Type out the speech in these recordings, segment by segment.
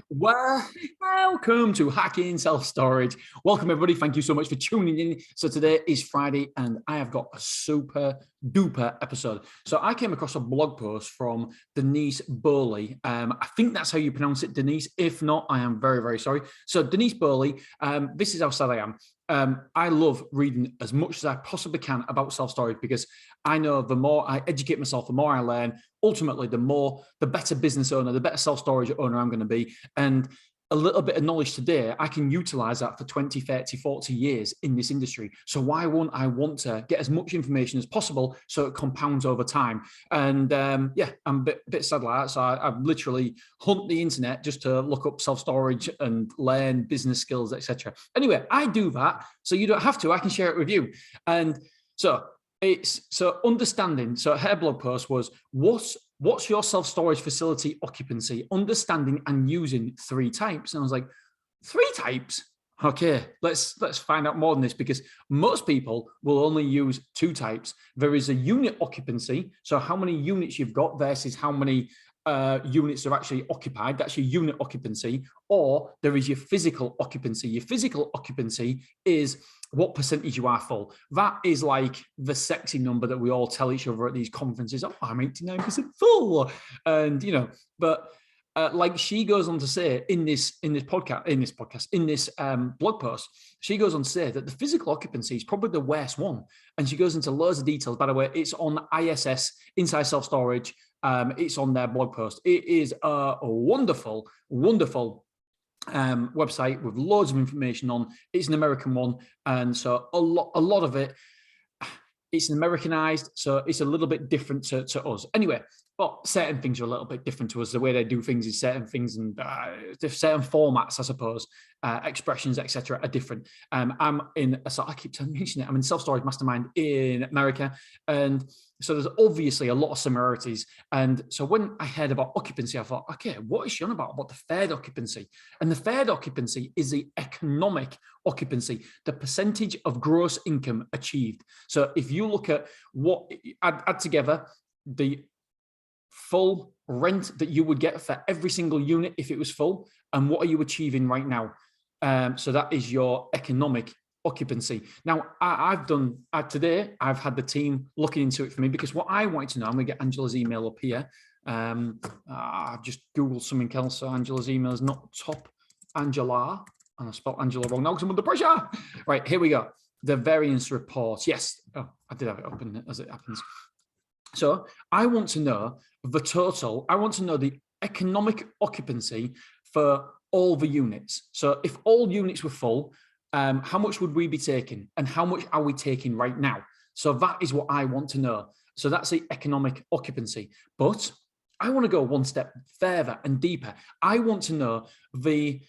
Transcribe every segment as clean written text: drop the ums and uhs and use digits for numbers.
Welcome to Hacking Self-Storage. Welcome, everybody. Thank you so much for tuning in. So today is Friday, and I have got a super duper episode. So I came across a blog post from Denise Burley. I think that's how you pronounce it, Denise. If not, I am very, very sorry. So Denise Burley, this is how sad I am. I love reading as much as I possibly can about self-storage because I know the more I educate myself, the more I learn. Ultimately, the better business owner, the better self-storage owner I'm going to be. And a little bit of knowledge today, I can utilize that for 20, 30, 40 years in this industry. So why won't I want to get as much information as possible so it compounds over time? And yeah, I'm a bit sad like that. So I've literally hunt the internet just to look up self-storage and learn business skills, etc. Anyway, I do that. So you don't have to. I can share it with you. And so understanding. So her blog post was, what's your self-storage facility occupancy? Understanding and using 3 types. And I was like, 3 types? Okay, let's find out more than this, because most people will only use 2 types. There is a unit occupancy, so how many units you've got versus how many units are actually occupied. That's your unit occupancy. Or there is your physical occupancy. Your physical occupancy is what percentage you are full. That is like the sexy number that we all tell each other at these conferences. Oh, I'm 89% full. And, you know, but like she goes on to say in this blog post, she goes on to say that the physical occupancy is probably the worst one. And she goes into loads of details. By the way, it's on ISS, Inside Self-Storage. It's on their blog post. It is a wonderful, wonderful website with loads of information on. It's an American one, and so a lot of it, it's Americanized, so it's a little bit different to us. Anyway, but certain things are a little bit different to us. The way they do things is certain things, and certain formats, I suppose, expressions, etc., are different. I'm in I keep mentioning it. I'm in Self-Storage Mastermind in America, and so there's obviously a lot of similarities. And so when I heard about occupancy, I thought, okay, what is she on about the third occupancy? And the third occupancy is the economic occupancy, the percentage of gross income achieved. So if you look at what, add together the full rent that you would get for every single unit if it was full, and what are you achieving right now? So that is your economic occupancy. Now, today, I've had the team looking into it for me, because what I wanted to know, I'm going to get Angela's email up here. I've just Googled something else, so Angela's email is not top Angela, and I spelled Angela wrong now because I'm under pressure. Right, here we go. The variance report. Yes, I did have it open as it happens. So I want to know the total. I want to know the economic occupancy for all the units. So if all units were full, how much would we be taking, and how much are we taking right now? So that is what I want to know. So that's the economic occupancy. But I want to go one step further and deeper. I want to know the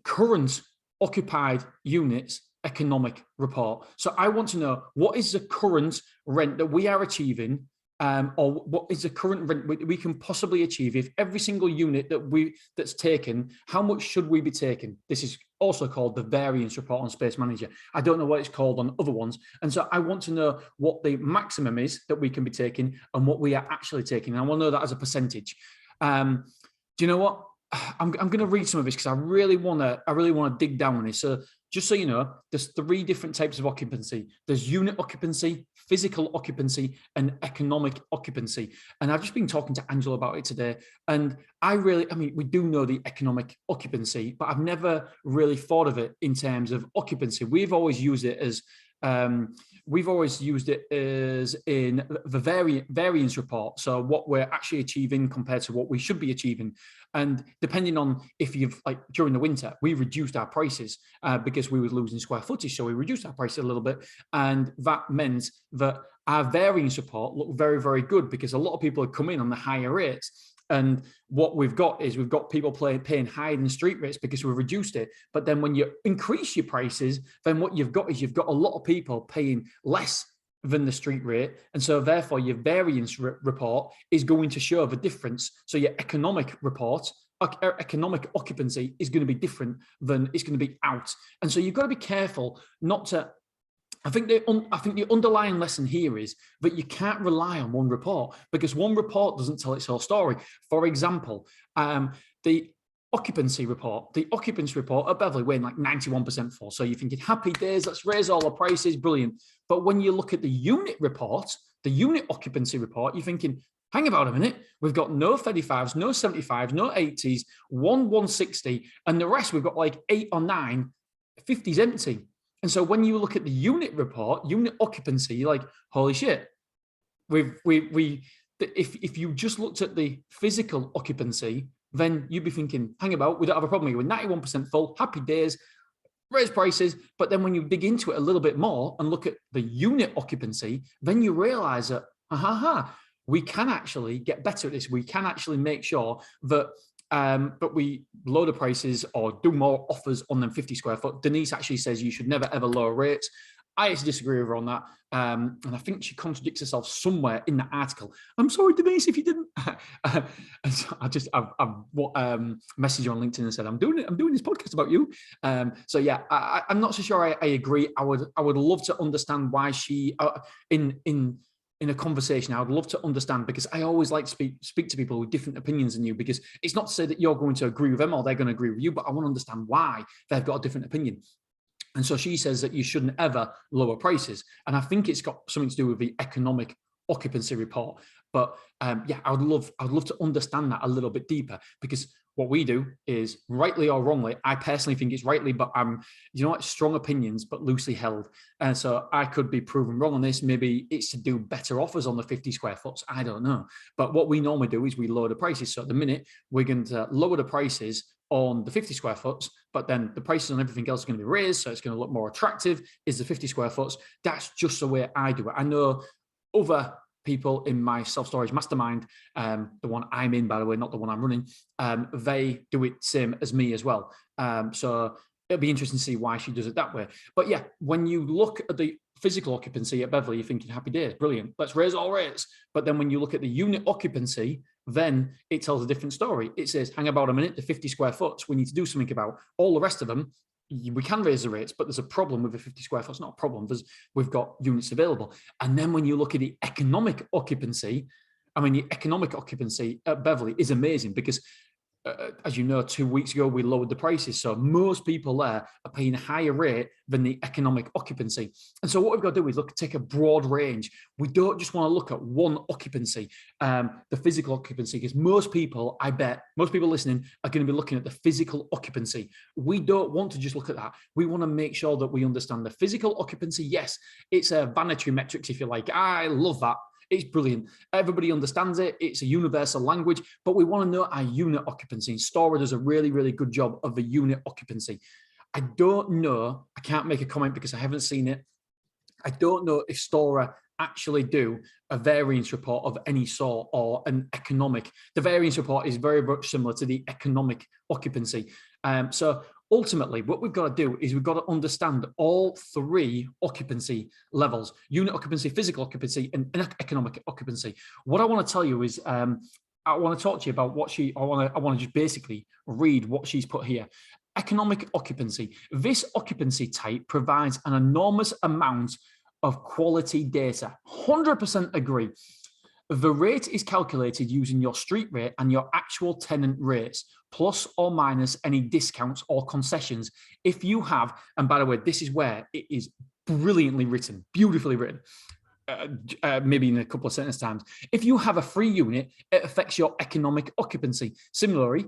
current occupied units economic report. So I want to know, what is the current rent that we are achieving, or what is the current rent we can possibly achieve if every single unit that's taken, how much should we be taking? This is also called the variance report on Space Manager. I don't know what it's called on other ones. And so I want to know what the maximum is that we can be taking and what we are actually taking. And I want to know that as a percentage. Do you know what? I'm going to read some of this because I really want to dig down on this. So just so you know, there's 3 different types of occupancy. There's unit occupancy, physical occupancy, and economic occupancy. And I've just been talking to Angela about it today. And we do know the economic occupancy, but I've never really thought of it in terms of occupancy. We've always used it as in the variance report. So what we're actually achieving compared to what we should be achieving. And depending on if you've, like during the winter, we reduced our prices because we were losing square footage. So we reduced our prices a little bit. And that meant that our variance report looked very, very good, because a lot of people had come in on the higher rates. And what we've got people paying higher than street rates because we've reduced it. But then when you increase your prices, then what you've got a lot of people paying less than the street rate. And so therefore your variance report is going to show the difference. So your economic report, economic occupancy, is going to be different than it's going to be out. And so you've got to be careful not to. I think the underlying lesson here is that you can't rely on one report, because one report doesn't tell its whole story. For example, the occupancy report. The occupancy report at Beverly weighing like 91% full. So you're thinking, happy days, let's raise all the prices, brilliant. But when you look at the unit report, the unit occupancy report, you're thinking, hang about a minute, we've got no 35s, no 75s, no 80s, one 160, and the rest we've got like 8 or 9 50s empty. And so when you look at the unit report, unit occupancy, you're like, holy shit, if you just looked at the physical occupancy, then you'd be thinking, hang about, we don't have a problem here. We're 91% full, happy days, raise prices. But then when you dig into it a little bit more and look at the unit occupancy, then you realize that, we can actually get better at this. We can actually make sure that we lower the prices or do more offers on them 50 square foot. Denise actually says you should never, ever lower rates. I actually disagree with her on that. And I think she contradicts herself somewhere in the article. I'm sorry, Denise, if you didn't. I messaged you on LinkedIn and said, I'm doing this podcast about you. So yeah, I'm not so sure I agree. I would love to understand why she, in a conversation, I would love to understand, because I always like to speak to people with different opinions than you, because it's not to say that you're going to agree with them or they're going to agree with you, but I want to understand why they've got a different opinion. And so she says that you shouldn't ever lower prices. And I think it's got something to do with the economic occupancy report. But yeah, I would love to understand that a little bit deeper, because what we do is, rightly or wrongly, I personally think it's rightly, but strong opinions, but loosely held. And so I could be proven wrong on this. Maybe it's to do better offers on the 50 square foot. I don't know. But what we normally do is we lower the prices. So at the minute, we're going to lower the prices on the 50 square foot, but then the prices on everything else is going to be raised. So it's going to look more attractive. Is the 50 square foot. That's just the way I do it. I know other people in my self-storage mastermind, the one I'm in, by the way, not the one I'm running, they do it same as me as well. So it'll be interesting to see why she does it that way. But yeah, when you look at the physical occupancy at Beverly, you're thinking, happy days, brilliant, let's raise all rates. But then when you look at the unit occupancy, then it tells a different story. It says, hang about a minute, the 50 square foot, we need to do something about. All the rest of them, we can raise the rates, but there's a problem with the 50 square foot. It's not a problem. We've got units available. And then when you look at the economic occupancy, the economic occupancy at Beverly is amazing, because as you know, 2 weeks ago, we lowered the prices. So most people there are paying a higher rate than the economic occupancy. And so what we've got to do is take a broad range. We don't just want to look at one occupancy, the physical occupancy, because most people listening are going to be looking at the physical occupancy. We don't want to just look at that. We want to make sure that we understand the physical occupancy. Yes, it's a vanity metrics, if you like. I love that. It's brilliant. Everybody understands it. It's a universal language, but we want to know our unit occupancy. Stora does a really, really good job of the unit occupancy. I don't know. I can't make a comment because I haven't seen it. I don't know if Stora actually do a variance report of any sort or an economic. The variance report is very much similar to the economic occupancy. So ultimately, what we've got to do is we've got to understand all three occupancy levels: unit occupancy, physical occupancy, and economic occupancy. What I want to tell you is I want to talk to you about I want to just basically read what she's put here. Economic occupancy. This occupancy type provides an enormous amount of quality data. 100% agree. The rate is calculated using your street rate and your actual tenant rates, plus or minus any discounts or concessions. If you have, and by the way, this is where it is brilliantly written, beautifully written, maybe in a couple of sentence times. If you have a free unit, it affects your economic occupancy. Similarly,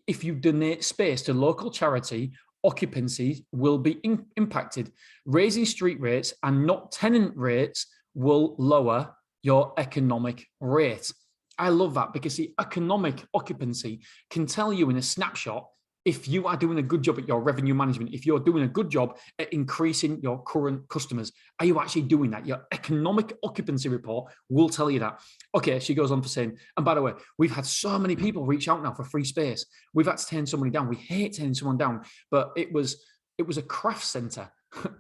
if you donate space to local charity, occupancy will be impacted. Raising street rates and not tenant rates will lower your economic rate. I love that, because the economic occupancy can tell you in a snapshot if you are doing a good job at your revenue management, if you're doing a good job at increasing your current customers. Are you actually doing that? Your economic occupancy report will tell you that. Okay, she goes on for saying, and by the way, we've had so many people reach out now for free space. We've had to turn somebody down. We hate turning someone down, but it was a craft center.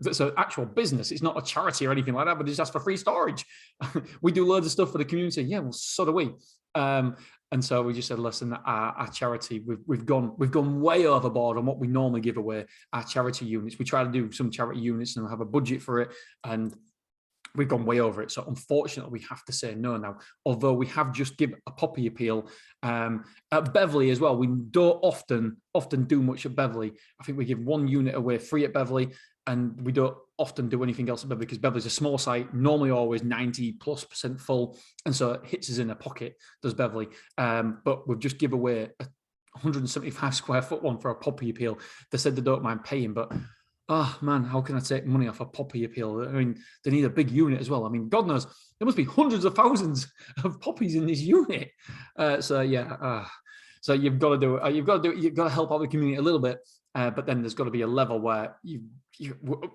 That's an actual business. It's not a charity or anything like that, but it's just for free storage. We do loads of stuff for the community. Yeah, well, so do we. And so we just said, listen, our charity, we've gone way overboard on what we normally give away, our charity units. We try to do some charity units and have a budget for it. And we've gone way over it. So unfortunately, we have to say no now, although we have just given a poppy appeal at Beverley as well. We don't often do much at Beverley. I think we give one unit away free at Beverley, and we don't often do anything else at Beverley because Beverley's a small site, normally always 90+% full. And so it hits us in a pocket, does Beverley. But we've just give away a 175 square foot one for a poppy appeal. They said they don't mind paying, but oh man, how can I take money off a poppy appeal? I mean, they need a big unit as well. I mean, God knows, there must be hundreds of thousands of poppies in this unit. So you've got to do it. You've got to help out the community a little bit. But then there's got to be a level where you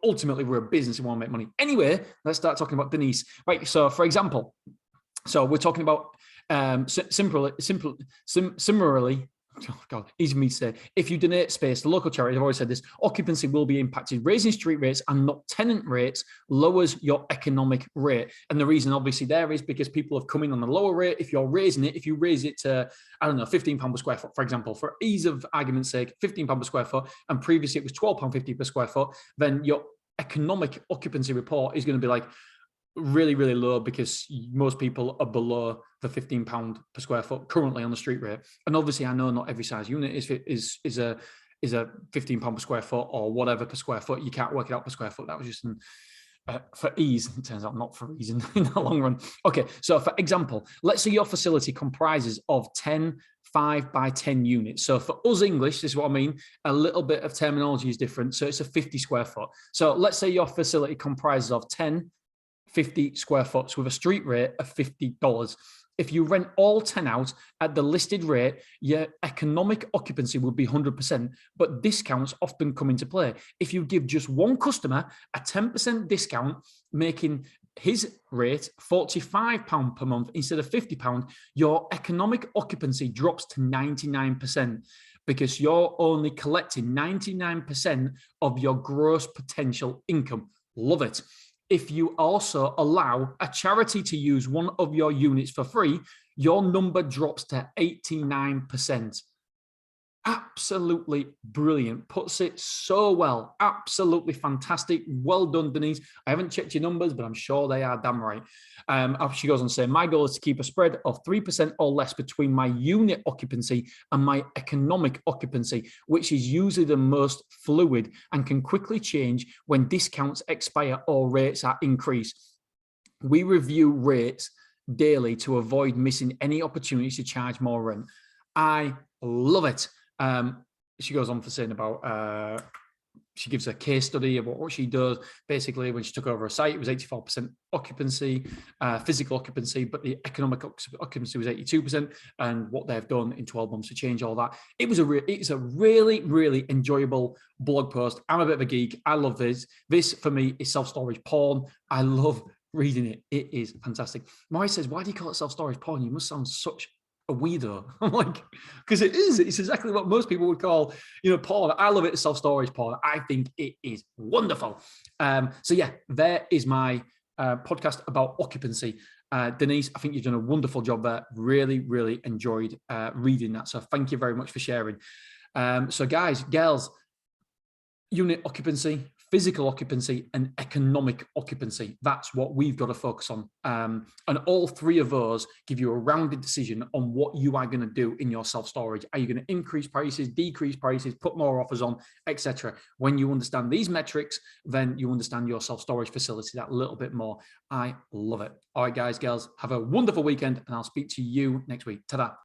ultimately we're a business and want to make money. Anyway, let's start talking about Denise. Right. So for example, we're talking about similarly. Oh God, easy for me to say. If you donate space to local charities, I've always said this, occupancy will be impacted. Raising street rates and not tenant rates lowers your economic rate. And the reason obviously there is because people have come in on a lower rate. If you're raising it, if you raise it to, I don't know, £15 per square foot, for example, for ease of argument's sake, £15 per square foot, and previously it was £12.50 per square foot, then your economic occupancy report is going to be like, really, really low because most people are below the £15 per square foot currently on the street rate. And obviously, I know not every size unit is a £15 per square foot or whatever per square foot. You can't work it out per square foot. That was just for ease. It turns out not for reason in the long run. Okay, so for example, let's say your facility comprises of 10 5 by 10 units. So for us English, this is what I mean, a little bit of terminology is different. So it's a 50 square foot. So let's say your facility comprises of 10 50 square foot with a street rate of $50. If you rent all 10 out at the listed rate, your economic occupancy would be 100%, but discounts often come into play. If you give just one customer a 10% discount, making his rate £45 per month instead of £50, your economic occupancy drops to 99% because you're only collecting 99% of your gross potential income. Love it. If you also allow a charity to use one of your units for free, your number drops to 89%. Absolutely brilliant. Puts it so well. Absolutely fantastic. Well done, Denise. I haven't checked your numbers, but I'm sure they are damn right. She goes on to say, my goal is to keep a spread of 3% or less between my unit occupancy and my economic occupancy, which is usually the most fluid and can quickly change when discounts expire or rates are increased. We review rates daily to avoid missing any opportunities to charge more rent. I love it. She goes on for saying about, she gives a case study of what she does. Basically, when she took over a site, it was 84% occupancy, physical occupancy, but the economic occupancy was 82%. And what they've done in 12 months to change all that. It's a really, really enjoyable blog post. I'm a bit of a geek. I love this. This for me is self-storage porn. I love reading it. It is fantastic. My wife says, why do you call it self-storage porn? You must sound such a weirdo. I'm like, because it is. It's exactly what most people would call, porn. I love it as self-storage porn. I think it is wonderful. So yeah, there is my podcast about occupancy. Denise, I think you've done a wonderful job there. Really, really enjoyed reading that. So thank you very much for sharing. So guys, girls, unit occupancy, physical occupancy, and economic occupancy. That's what we've got to focus on. And all three of those give you a rounded decision on what you are going to do in your self-storage. Are you going to increase prices, decrease prices, put more offers on, etc.? When you understand these metrics, then you understand your self-storage facility that little bit more. I love it. All right, guys, girls, have a wonderful weekend, and I'll speak to you next week. Ta-da.